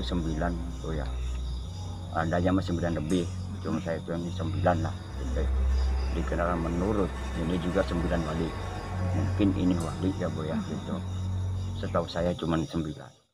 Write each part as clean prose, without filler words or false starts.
9 tuh ya. Adanya mah 9 lebih, cuma saya itu yang 9 lah gitu. Dikarenakan menurut ini juga 9 wali. Mungkin ini wali ya Bu ya gitu. Setahu saya cuma 9.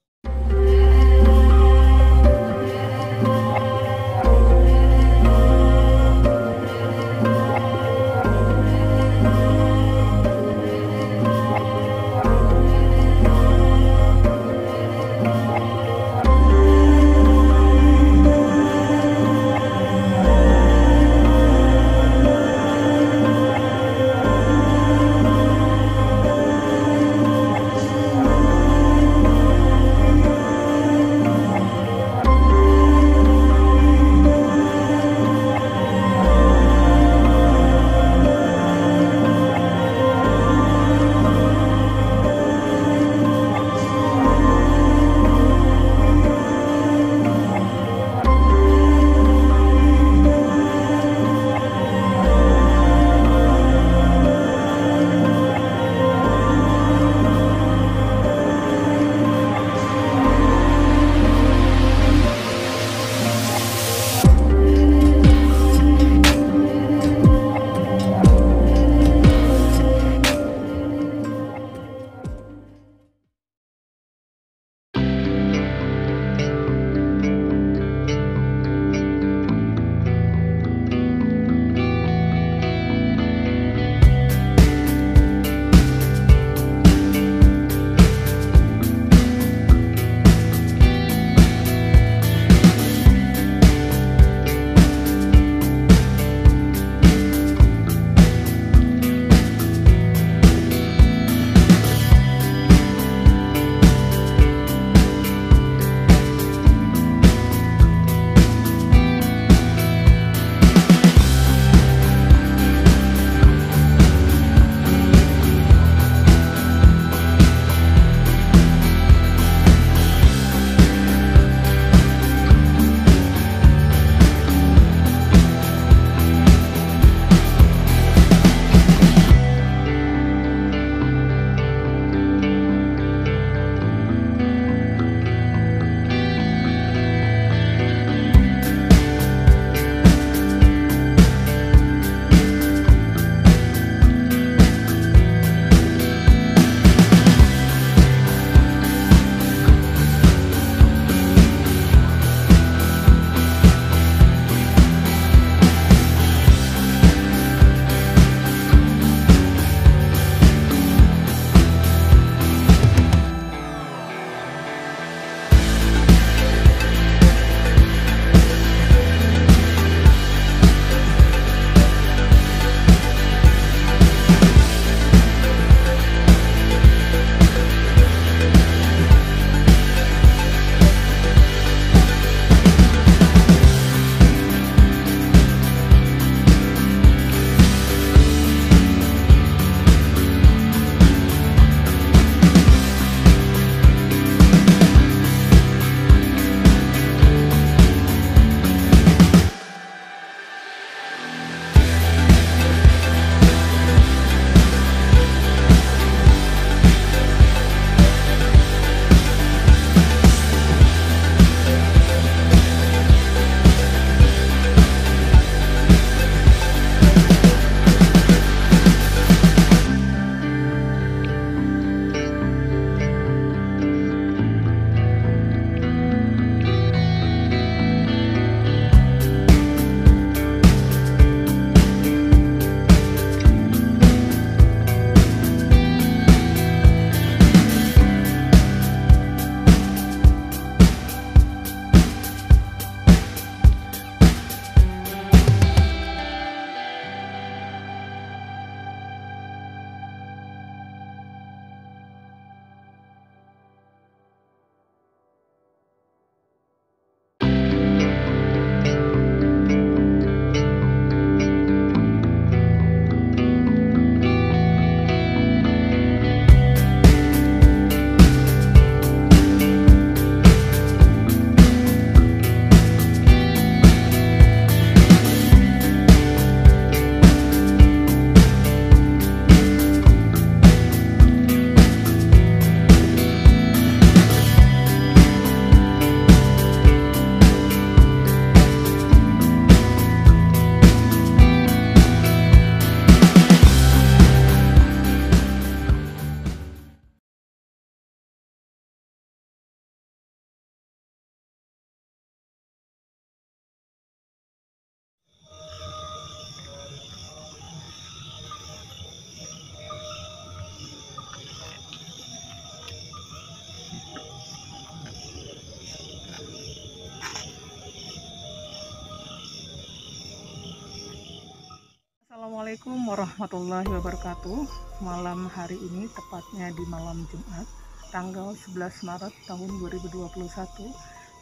Assalamualaikum warahmatullahi wabarakatuh. Malam hari ini, tepatnya di malam Jumat, tanggal 11 Maret tahun 2021,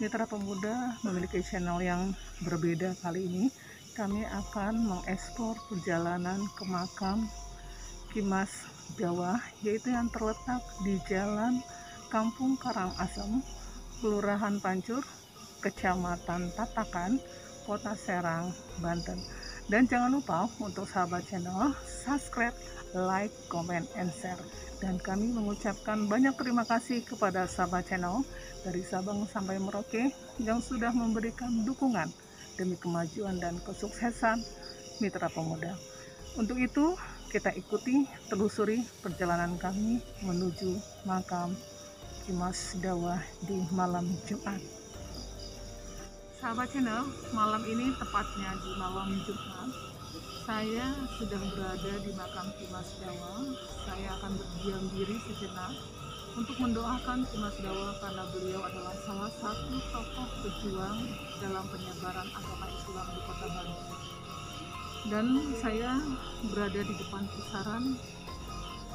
Mitra Pemuda memiliki channel yang berbeda. Kali ini kami akan mengeksplor perjalanan ke makam Kimas Jawa, yaitu yang terletak di Jalan Kampung Karangasem, Kelurahan Pancur, Kecamatan Tatakan, Kota Serang, Banten. Dan jangan lupa untuk sahabat channel, subscribe, like, comment, and share. Dan kami mengucapkan banyak terima kasih kepada sahabat channel dari Sabang sampai Merauke yang sudah memberikan dukungan demi kemajuan dan kesuksesan Mitra Pemuda. Untuk itu, kita ikuti, telusuri perjalanan kami menuju makam Kimas Dawa di malam Jumat. Sahabat channel, malam ini tepatnya di malam Jumat, saya sedang berada di makam Kimas Dawa. Saya akan berdiam diri sejenak untuk mendoakan Kimas Dawa karena beliau adalah salah satu tokoh pejuang dalam penyebaran agama Islam di Kota Bandung. Dan saya berada di depan pusaran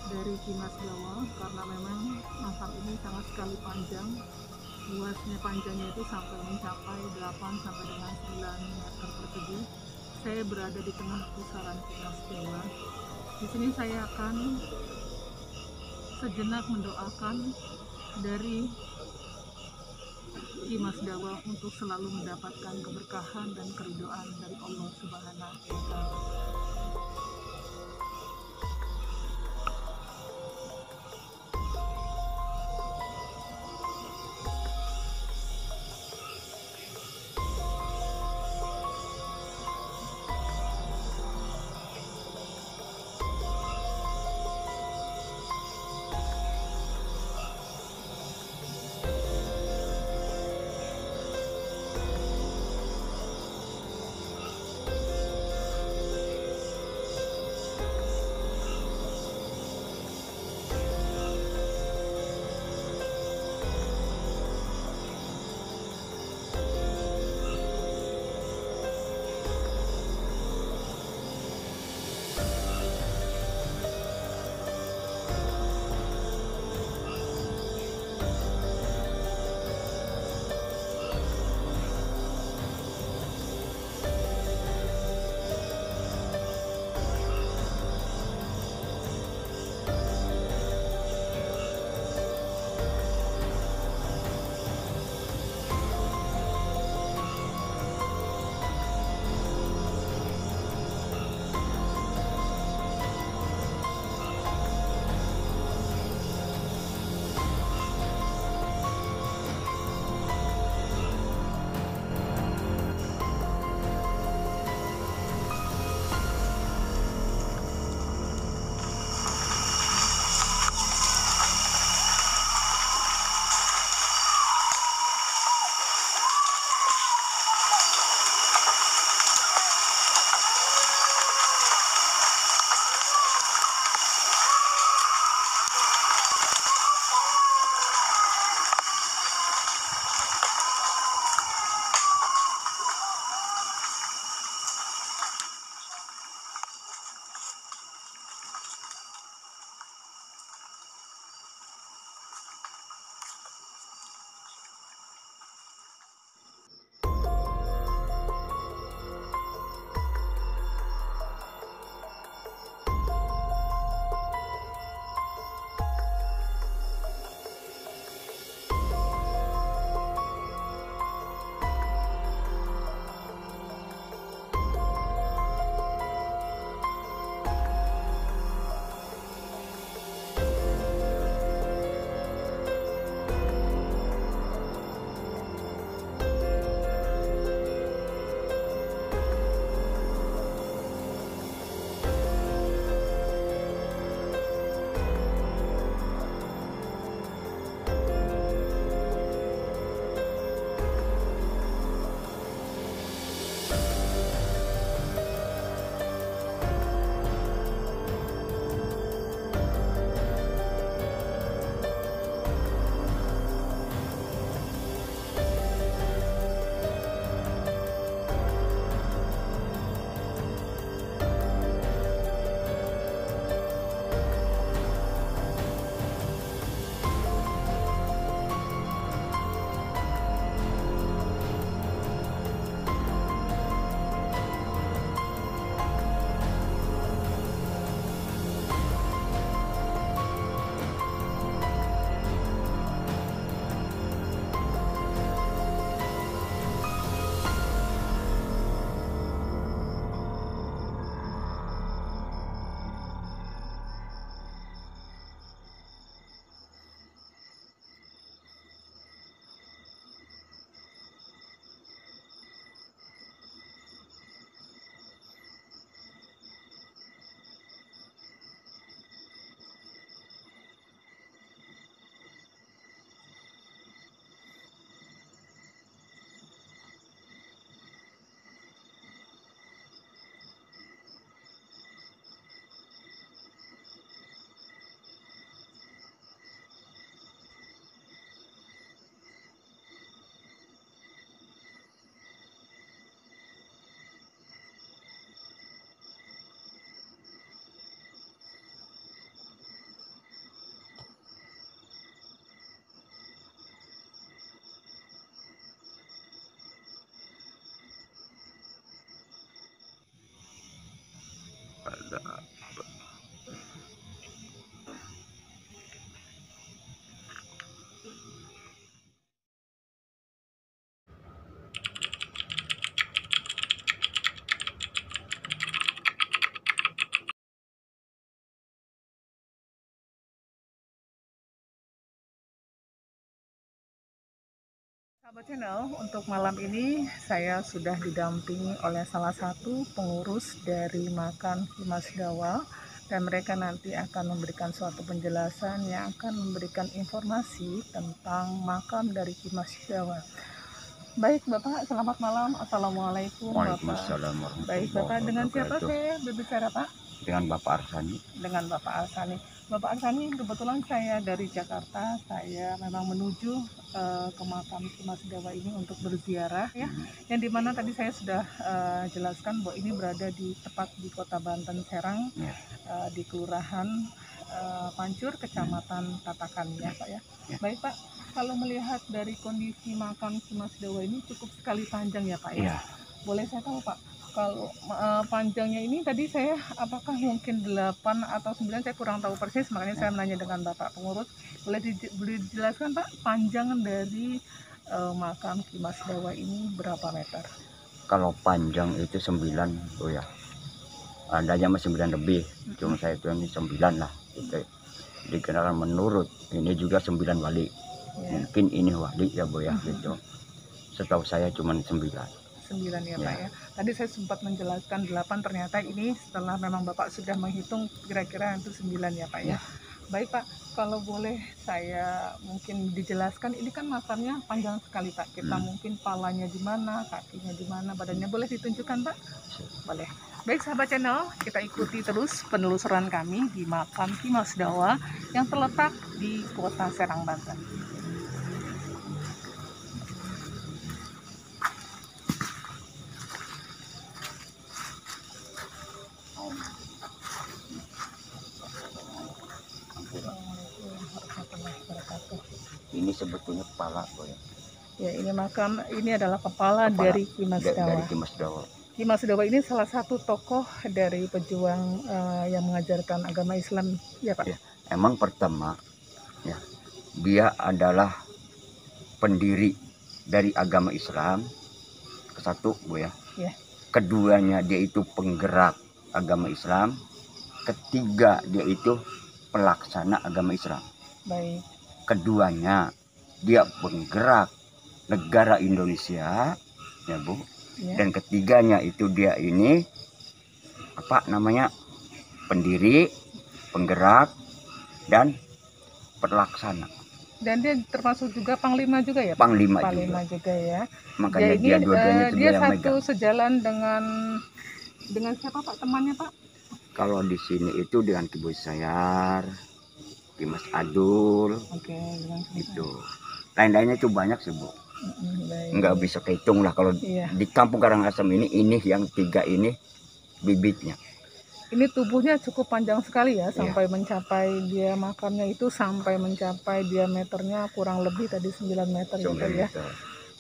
dari Kimas Dawa karena memang makam ini sangat sekali panjang. Luasnya panjangnya itu sampai mencapai 8 sampai dengan 9 meter persegi. Saya berada di tengah pusaran Kimas Dawa. Di sini saya akan sejenak mendoakan dari Kimas Dawa untuk selalu mendapatkan keberkahan dan keridhaan dari Allah Subhanahu wa Ta'ala. Sahabat channel, untuk malam ini saya sudah didampingi oleh salah satu pengurus dari makam Kimas Dawa, dan mereka nanti akan memberikan suatu penjelasan yang akan memberikan informasi tentang makam dari Kimas Dawa. Baik Bapak, selamat malam. Assalamualaikum Bapak. Waalaikumsalam warahmatullahi Baik Bapak, dengan siapa wabarakatuh. saya berbicara Pak? Dengan Bapak Arsani. Dengan Bapak Arsani. Bapak Arsani, kebetulan saya dari Jakarta, saya memang menuju ke makam Kimas Dawa ini untuk berziarah ya. Yang dimana tadi saya sudah jelaskan bahwa ini berada di tepat di Kota Banten Serang, Ya. di Kelurahan Pancur, Kecamatan Tatakan ya Pak ya. Ya. Baik Pak, kalau melihat dari kondisi makam Kimas Dawa ini cukup sekali panjang ya Pak ya. Iya. Boleh saya tahu Pak, kalau panjangnya ini tadi saya apakah mungkin 8 atau 9, saya kurang tahu persis, makanya saya menanya dengan Bapak pengurus. Boleh dijelaskan Pak, panjang dari makam Kimas Dawa ini berapa meter? Kalau panjang itu 9, oh ya. Adanya masih 9 lebih, cuma saya itu ini 9 lah. Gitu. Dikenakan menurut ini juga 9 wali. Ya. Mungkin ini wali ya Bu ya gitu. Setahu saya cuma 9. 9 ya Pak ya. Tadi saya sempat menjelaskan 8, ternyata ini setelah memang Bapak sudah menghitung kira-kira itu 9 ya Pak ya. Baik Pak, kalau boleh saya mungkin dijelaskan, ini kan makamnya panjang sekali Pak. Kita mungkin palanya di mana, kakinya di mana, badannya boleh ditunjukkan Pak? Boleh. Baik sahabat channel, kita ikuti terus penelusuran kami di makam Kimas Dawa yang terletak di Kota Serang, Banten. Ini sebetulnya kepala Bu ya. Ya, ini makam, ini adalah kepala dari Kimas Dawa. Dari Kimas Dawa. Kimas Dawa ini salah satu tokoh dari pejuang yang mengajarkan agama Islam ya Pak. Ya, emang pertama ya, dia adalah pendiri dari agama Islam, kesatu Bu ya. Ya. Keduanya dia itu penggerak agama Islam, ketiga dia itu pelaksana agama Islam. Baik. Keduanya dia penggerak negara Indonesia ya Bu. Ya. Dan ketiganya itu dia ini apa namanya, pendiri, penggerak, dan pelaksana. Dan dia termasuk juga panglima juga ya Pak? Panglima juga ya. Makanya jadi, dia dua-duanya dia yang satu megang. sejalan dengan siapa Pak temannya Pak? Kalau di sini itu dengan Kiboy Sayar, Kimas Adul, dengan gitu. Lain-lainnya itu banyak sih Bu. Nggak bisa kehitung lah kalau di Kampung Karangasem ini yang 3 ini bibitnya. Ini tubuhnya cukup panjang sekali ya, sampai mencapai dia makamnya itu sampai mencapai diameternya kurang lebih tadi 9 meter gitu ya.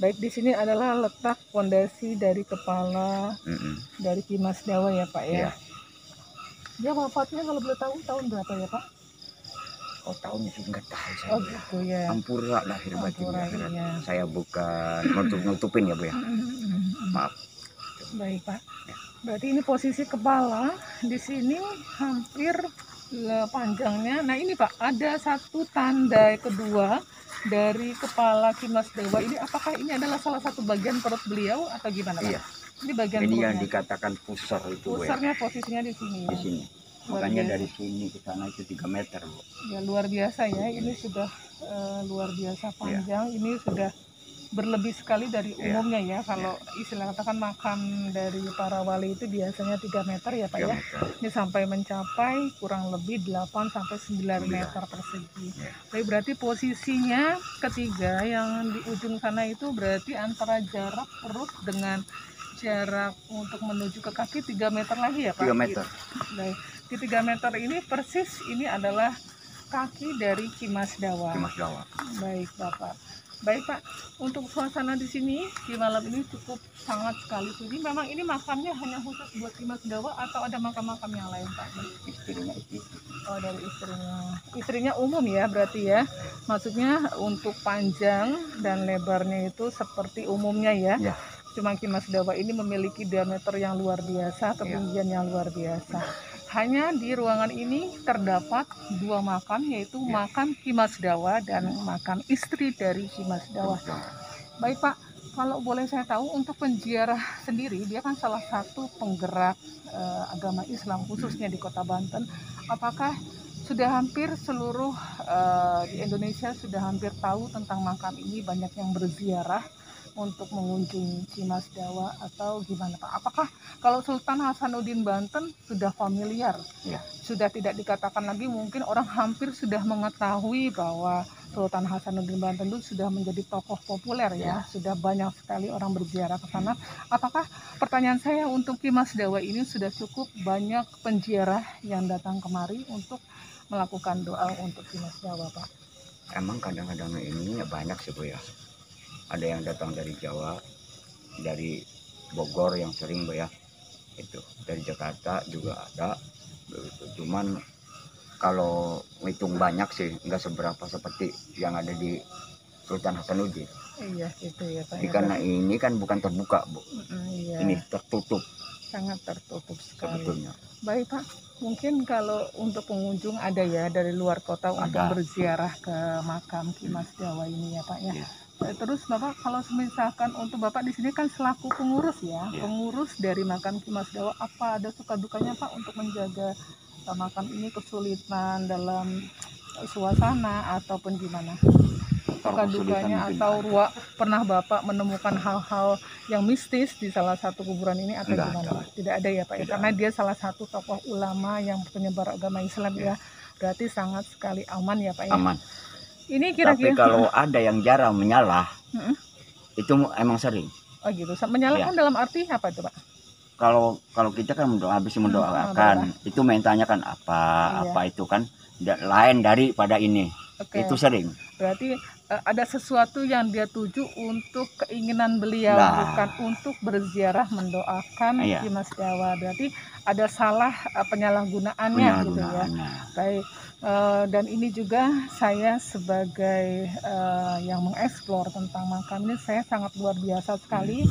Baik, di sini adalah letak fondasi dari kepala dari Kimas Dawa ya Pak ya. Dia wafatnya kalau boleh tahu tahun berapa ya Pak? Oh, tahunnya sih nggak tahu saya. Oh gitu ya. Ampura lahir batin ya. Saya bukan nutupin ya Bu ya. Maaf. Baik Pak. Berarti ini posisi kepala di sini hampir panjangnya. Nah ini Pak, ada satu tanda kedua dari kepala Kimas Dawa ini. Apakah ini adalah salah satu bagian perut beliau atau gimana Pak? Iya. Ini bagian ini perutnya. Yang dikatakan pusar itu. Pusarnya ya. Posisinya di sini. Di sini. Makanya dari sini ke sana itu 3 meter Bu. Ya luar biasa ya. Ini sudah luar biasa panjang. Ini sudah berlebih sekali dari umumnya ya. Kalau istilah katakan makam dari para wali itu biasanya 3 meter ya Pak ya. Ini sampai mencapai kurang lebih 8 sampai 9 meter persegi. Tapi berarti posisinya ketiga yang di ujung sana itu berarti antara jarak perut dengan jarak untuk menuju ke kaki 3 meter lagi ya Pak? 3 meter. Baik. Di 3 meter ini persis ini adalah kaki dari Kimas Dawa. Kimas Dawa. Baik Bapak. Baik Pak, untuk suasana di sini di malam ini cukup sangat sekali sunyi. Memang ini makamnya hanya khusus buat Kimas Dawa atau ada makam-makam yang lain Pak? Istrinya itu. Oh dari istrinya. Istrinya umum ya berarti ya. Maksudnya untuk panjang dan lebarnya itu seperti umumnya ya. Ya. Cuma Kimas Dawa ini memiliki diameter yang luar biasa, ketinggian yang luar biasa. Hanya di ruangan ini terdapat 2 makam, yaitu makam Kimas Dawa dan makam istri dari Kimas Dawa. Baik Pak, kalau boleh saya tahu untuk penziarah sendiri, dia kan salah satu penggerak agama Islam khususnya di Kota Banten. Apakah sudah hampir seluruh di Indonesia sudah hampir tahu tentang makam ini, banyak yang berziarah untuk mengunjungi Cimas Dawa atau gimana Pak? Apakah kalau Sultan Hasanuddin Banten sudah familiar? Ya. Sudah tidak dikatakan lagi, mungkin orang hampir sudah mengetahui bahwa Sultan Hasanuddin Banten itu sudah menjadi tokoh populer ya, sudah banyak sekali orang berziarah ke sana. Apakah, pertanyaan saya, untuk Cimas Dawa ini sudah cukup banyak penziarah yang datang kemari untuk melakukan doa untuk Cimas Dawa Pak? Emang kadang-kadang ini banyak sih Bu ya. Ada yang datang dari Jawa, dari Bogor yang sering Bu ya, itu dari Jakarta juga ada begitu. Cuman kalau hitung banyak sih nggak seberapa seperti yang ada di Sultan Hasanuddin. Iya itu ya Pak. Karena ini kan bukan terbuka Bu, iya. ini tertutup. Sangat tertutup sekali. Sebetulnya. Baik Pak, mungkin kalau untuk pengunjung ada ya dari luar kota untuk berziarah ke makam Cimas Dawa ini ya Pak ya. Terus Bapak, kalau misalkan untuk Bapak di sini kan selaku pengurus ya, pengurus dari makam Cimas Dawa, apa ada suka dukanya Pak untuk menjaga makam ini, kesulitan dalam suasana ataupun gimana? Suka dukanya atau pernah Bapak menemukan hal-hal yang mistis di salah satu kuburan ini atau gimana? Tidak ada ya Pak ya, karena dia salah satu tokoh ulama yang penyebar agama Islam ya, berarti sangat sekali aman ya Pak ya. Aman. Ini kira-kira. Tapi kalau ada yang jarang menyalah, itu emang sering. Oh gitu. Menyalahkan dalam arti apa itu Pak? Kalau kita kan habis mendoakan, itu mentanya kan apa itu kan lain daripada ini. Itu sering. Berarti ada sesuatu yang dia tuju untuk keinginan beliau, bukan untuk berziarah mendoakan Cimas Dawa. Berarti ada salah penyalahgunaannya gitu ya. Baik. Dan ini juga saya sebagai yang mengeksplor tentang makam ini, saya sangat luar biasa sekali,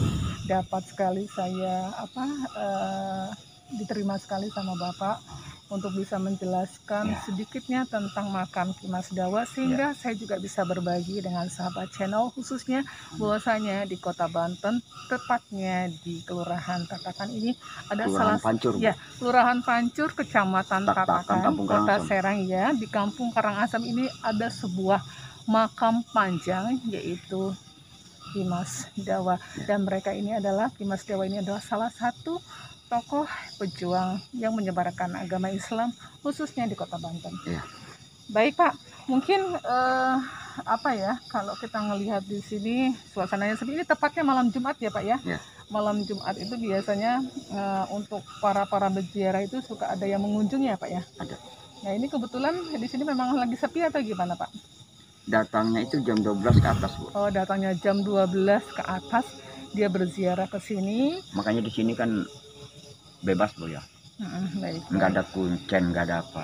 dapat sekali saya diterima sekali sama Bapak untuk bisa menjelaskan sedikitnya tentang makam Cimas Dawa, sehingga saya juga bisa berbagi dengan sahabat channel, khususnya bahwasanya di Kota Banten, tepatnya di Kelurahan Tatakan ini ada Kelurahan Pancur, Kecamatan Tatakan, Kota Serang ya. Di Kampung Karangasem ini ada sebuah makam panjang, yaitu Cimas Dawa, dan mereka ini adalah Cimas Dawa ini adalah salah satu tokoh pejuang yang menyebarkan agama Islam khususnya di Kota Banten. Baik Pak, mungkin kalau kita ngelihat di sini suasananya seperti ini, tepatnya malam Jumat ya Pak ya. Malam Jumat itu biasanya untuk para berziarah itu suka ada yang mengunjungi ya Pak ya. Ada. Nah ini kebetulan di sini memang lagi sepi atau gimana Pak? Datangnya itu jam 12 ke atas Bu. Oh, datangnya jam 12 ke atas dia berziarah ke sini. Makanya di sini kan bebas Bu ya. Nggak ada kuncen, nggak ada apa.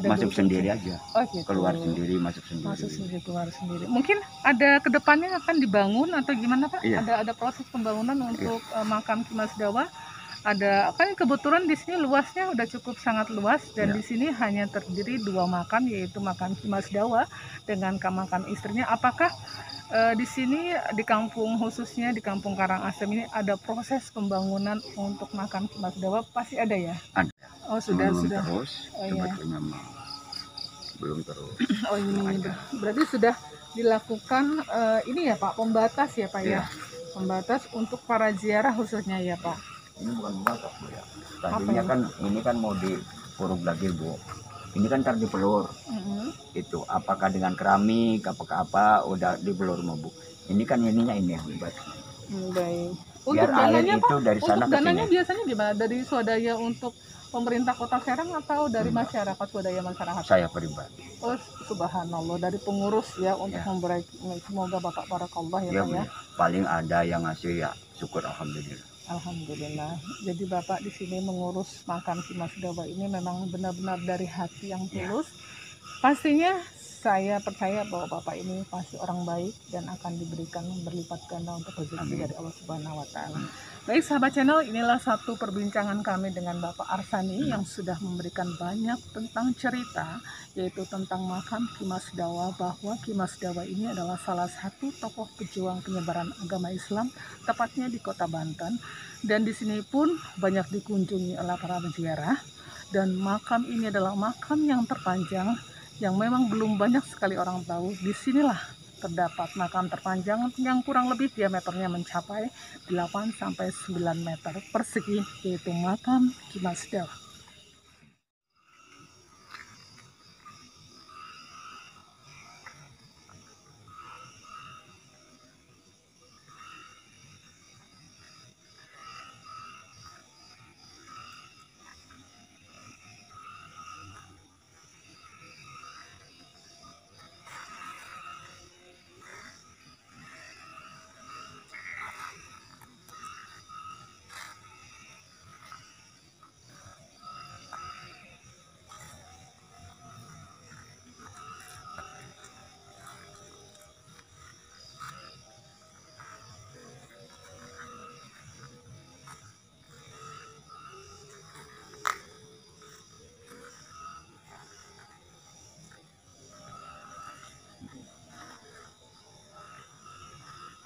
Masuk sendiri aja. Keluar sendiri, masuk sendiri. Keluar sendiri. Mungkin ada kedepannya akan dibangun atau gimana Pak? Ada proses pembangunan untuk makam Cimas Dawa. Ada kan kebetulan di sini luasnya udah cukup sangat luas, dan di sini hanya terdiri 2 makam, yaitu makam Cimas Dawa dengan makam istrinya. Apakah di sini di kampung, khususnya di Kampung Karangasem ini, ada proses pembangunan untuk makam Cimas Dawa? Pasti ada ya? Ada. Oh sudah. Terus, sebetulnya belum terus. Oh ini berarti sudah dilakukan ini ya Pak, pembatas ya Pak ya? Pembatas untuk para ziarah khususnya ya Pak? Ini bukan pembatas Bu ya. Tadinya kan ini kan mau dipuruk lagi Bu. Ini kan ntar dipelur. Itu apakah dengan keramik, apakah apa udah dipelur mau Bu. Ini kan ininya ini yang bebas. Baik. Biar air itu dari sana ke sini. Dananya biasanya gimana? Dari swadaya untuk pemerintah Kota Serang atau dari masyarakat, swadaya masyarakat? Saya pribadi. Oh subhanallah, dari pengurus ya untuk memberi. Semoga Bapak barakallah ya Pak ya. Paling ada yang ngasih ya, syukur alhamdulillah. Alhamdulillah. Jadi Bapak di sini mengurus makam Cimas Dawa ini memang benar-benar dari hati yang tulus. Pastinya saya percaya bahwa Bapak ini pasti orang baik dan akan diberikan berlipat ganda untuk rezeki dari Allah Subhanahu wa Ta'ala. Baik sahabat channel, inilah satu perbincangan kami dengan Bapak Arsani yang sudah memberikan banyak tentang cerita, yaitu tentang makam Ki Mas Dawa, bahwa Ki Mas Dawa ini adalah salah satu tokoh pejuang penyebaran agama Islam, tepatnya di Kota Banten. Dan di sini pun banyak dikunjungi oleh para peziarah. Dan makam ini adalah makam yang terpanjang, yang memang belum banyak sekali orang tahu. Disinilah terdapat makam terpanjang yang kurang lebih diameternya mencapai 8-9 meter persegi, yaitu makam Ki Mas Dawa.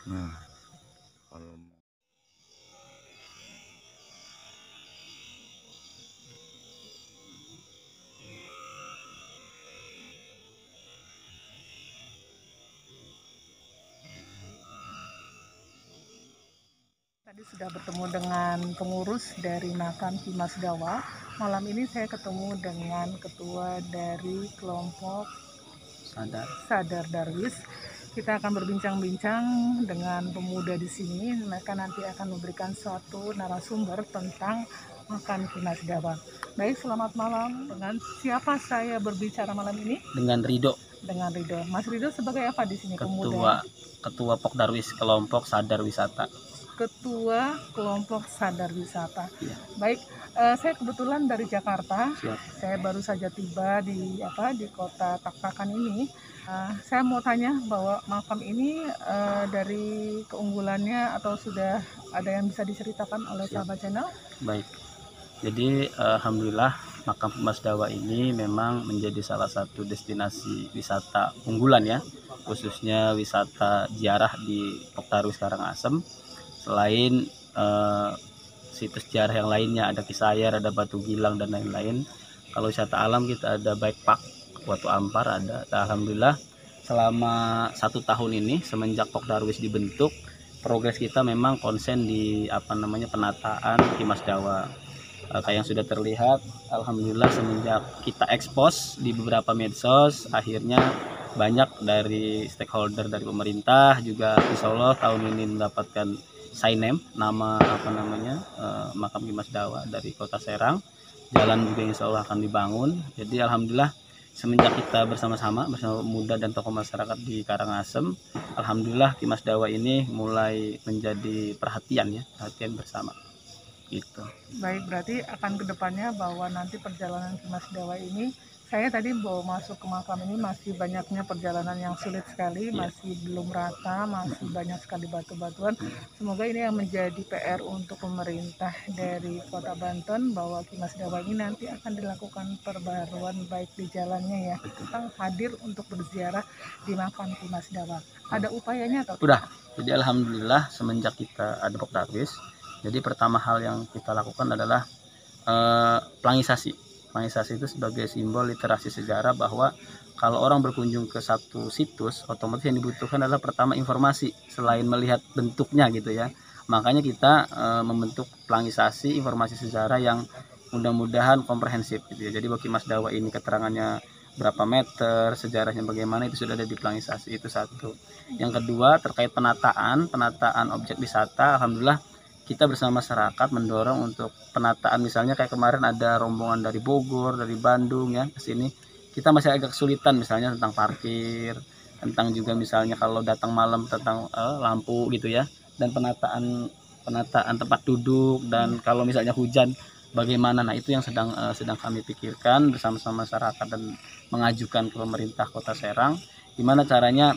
Nah, kalau tadi sudah bertemu dengan pengurus dari makam Ki Mas Dawa. Malam ini saya ketemu dengan ketua dari kelompok Sadar Darwis. Kita akan berbincang-bincang dengan pemuda di sini. Mereka nanti akan memberikan suatu narasumber tentang makam Ki Mas Dawa. Baik, selamat malam. Dengan siapa saya berbicara malam ini? Dengan Ridho. Dengan Ridho. Mas Ridho sebagai apa di sini? Ketua Pokdarwis, kelompok Sadar Wisata. Ketua kelompok Sadar Wisata. Ya. Baik, saya kebetulan dari Jakarta. Siap. Saya baru saja tiba di kota Takpakan ini. Saya mau tanya bahwa makam ini dari keunggulannya atau sudah ada yang bisa diceritakan oleh sahabat channel? Baik. Jadi alhamdulillah makam Ki Mas Dawa ini memang menjadi salah satu destinasi wisata unggulan ya, khususnya wisata ziarah di Pokdarwis Karangasem. Selain situs sejarah yang lainnya, ada Kisayar, ada Batu Gilang dan lain-lain. Kalau wisata alam kita ada Bike Park, Watu Ampar ada. Alhamdulillah selama 1 tahun ini semenjak Pokdarwis dibentuk, progres kita memang konsen di penataan Ki Mas Dawa. Kayak yang sudah terlihat, alhamdulillah semenjak kita expose di beberapa medsos, akhirnya banyak dari stakeholder dari pemerintah juga insya Allah tahun ini mendapatkan sign name, nama makam Ki Mas Dawa dari Kota Serang. Jalan juga insya Allah akan dibangun. Jadi alhamdulillah semenjak kita bersama pemuda dan tokoh masyarakat di Karangasem, alhamdulillah Ki Mas Dawa ini mulai menjadi perhatian bersama. Gitu. Baik, berarti akan kedepannya bahwa nanti perjalanan Ki Mas Dawa ini, saya tadi bawa masuk ke makam ini masih banyaknya perjalanan yang sulit sekali, masih belum rata, masih banyak sekali batu-batuan. Semoga ini yang menjadi PR untuk pemerintah dari Kota Banten, bahwa Ki Mas Dawa ini nanti akan dilakukan perbaruan baik di jalannya ya, tentang hadir untuk berziarah di makam Ki Mas Dawa. Ada upayanya atau Udah. Jadi alhamdulillah semenjak kita ada Pokdarwis, jadi pertama hal yang kita lakukan adalah plangisasi. Plangisasi itu sebagai simbol literasi sejarah bahwa kalau orang berkunjung ke satu situs, otomatis yang dibutuhkan adalah pertama informasi selain melihat bentuknya gitu ya. Makanya kita membentuk plangisasi informasi sejarah yang mudah-mudahan komprehensif gitu ya. Jadi bagi Mas Dawa ini keterangannya berapa meter, sejarahnya bagaimana, itu sudah ada di plangisasi. Itu satu. Yang kedua terkait penataan objek wisata, alhamdulillah kita bersama masyarakat mendorong untuk penataan, misalnya kayak kemarin ada rombongan dari Bogor, dari Bandung ya ke sini. Kita masih agak kesulitan misalnya tentang parkir, tentang juga misalnya kalau datang malam tentang lampu gitu ya, dan penataan tempat duduk, dan kalau misalnya hujan bagaimana. Nah, itu yang sedang kami pikirkan bersama-sama masyarakat dan mengajukan ke pemerintah Kota Serang, gimana caranya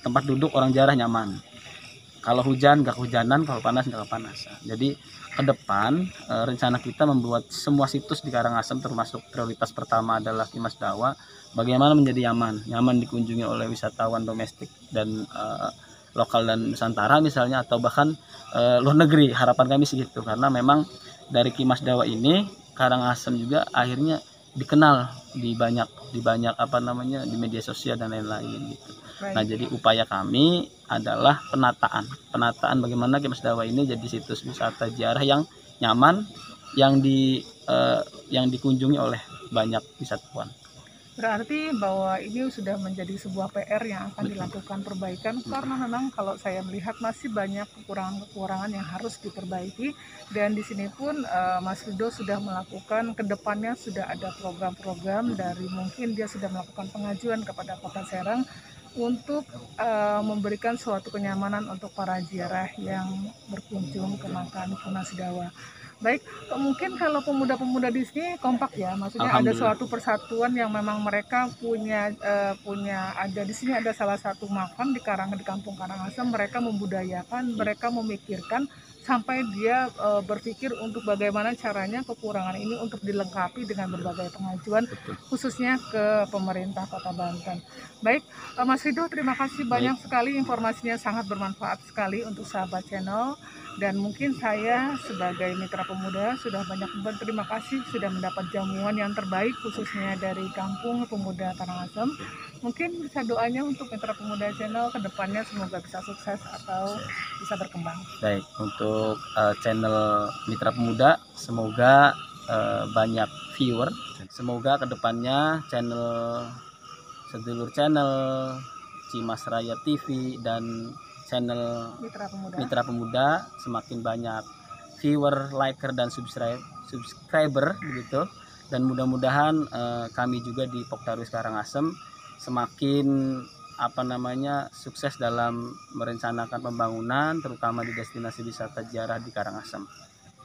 tempat duduk orang ziarah nyaman. Kalau hujan nggak kehujanan, kalau panas nggak kepanasan. Jadi ke depan rencana kita membuat semua situs di Karangasem, termasuk prioritas pertama adalah Kimas Dawa, bagaimana menjadi nyaman dikunjungi oleh wisatawan domestik dan lokal dan Nusantara misalnya, atau bahkan luar negeri. Harapan kami segitu, karena memang dari Kimas Dawa ini Karangasem juga akhirnya dikenal di banyak di media sosial dan lain-lain gitu. Nah, jadi upaya kami adalah penataan bagaimana Kimas Dawa ini jadi situs wisata ziarah yang nyaman, yang dikunjungi oleh banyak wisatawan. Berarti bahwa ini sudah menjadi sebuah PR yang akan dilakukan perbaikan, karena memang kalau saya melihat masih banyak kekurangan-kekurangan yang harus diperbaiki, dan di sini pun Mas Rido sudah melakukan, kedepannya sudah ada program-program dari, mungkin dia sudah melakukan pengajuan kepada Kota Serang untuk memberikan suatu kenyamanan untuk para ziarah yang berkunjung ke makam Kimas Dawa. Baik, mungkin kalau pemuda-pemuda di sini kompak ya, maksudnya ada suatu persatuan yang memang mereka punya ada di sini, ada salah satu makam di Kampung Karangasem, mereka membudayakan, mereka memikirkan sampai dia berpikir untuk bagaimana caranya kekurangan ini untuk dilengkapi dengan berbagai pengajuan, khususnya ke pemerintah Kota Banten. Baik, Mas Rido, terima kasih banyak sekali, informasinya sangat bermanfaat sekali untuk sahabat channel. Dan mungkin saya sebagai mitra pemuda sudah banyak berterima kasih sudah mendapat jamuan yang terbaik, khususnya dari Kampung Pemuda Karangasem. Mungkin bisa doanya untuk mitra pemuda channel kedepannya semoga bisa sukses atau bisa berkembang. Baik, untuk channel mitra pemuda semoga banyak viewer, semoga kedepannya sedulur channel Cimas Raya TV dan channel Mitra Pemuda semakin banyak viewer, liker, dan subscriber begitu. Dan mudah-mudahan kami juga di Pokdarwis Karangasem semakin sukses dalam merencanakan pembangunan, terutama di destinasi wisata ziarah di Karangasem.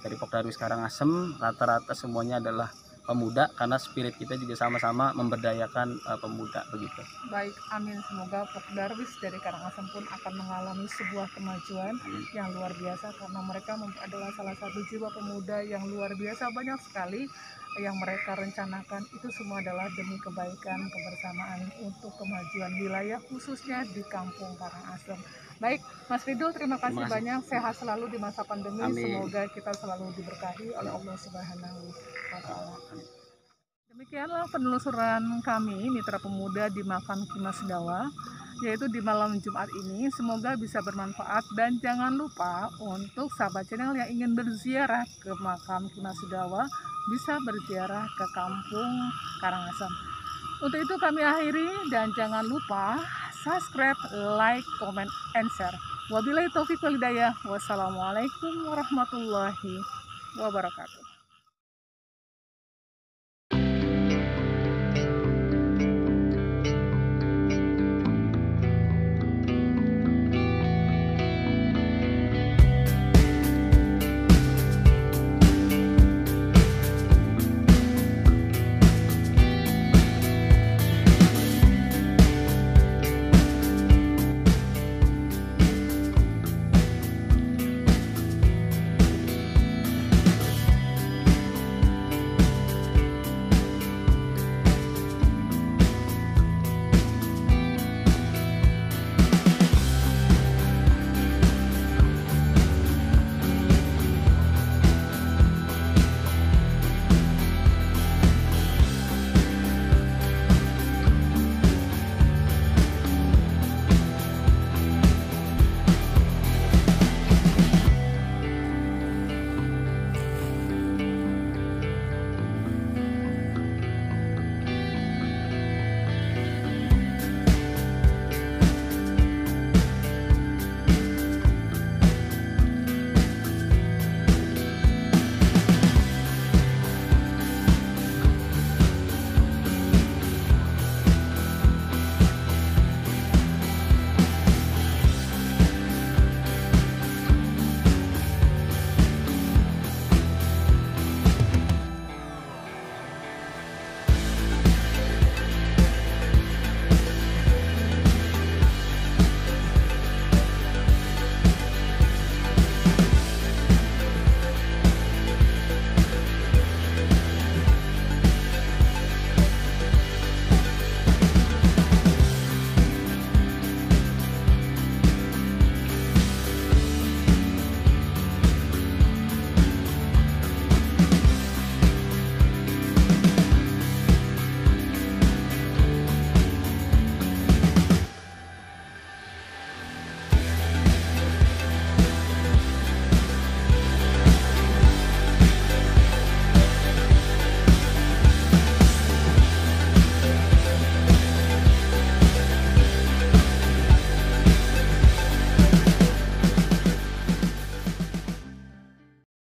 Dari Pokdarwis Karangasem rata-rata semuanya adalah pemuda, karena spirit kita juga sama-sama memberdayakan pemuda begitu. Baik, amin. Semoga Pokdarwis dari Karangasem pun akan mengalami sebuah kemajuan yang luar biasa, karena mereka adalah salah satu jiwa pemuda yang luar biasa. Banyak sekali yang mereka rencanakan, itu semua adalah demi kebaikan, kebersamaan untuk kemajuan wilayah, khususnya di Kampung Karangasem. Baik, Mas Rido, terima kasih banyak. Sehat selalu di masa pandemi. Amin. Semoga kita selalu diberkahi oleh Allah Subhanahu wa Ta'ala. Demikianlah penelusuran kami mitra pemuda di makam Kimas Dawa, yaitu di malam Jumat ini. Semoga bisa bermanfaat, dan jangan lupa untuk sahabat channel yang ingin berziarah ke makam Kimas Dawa bisa berziarah ke Kampung Karangasem. Untuk itu kami akhiri, dan jangan lupa subscribe, like, comment, and share. Wabillahi taufiq wal hidayah. Wassalamualaikum warahmatullahi wabarakatuh.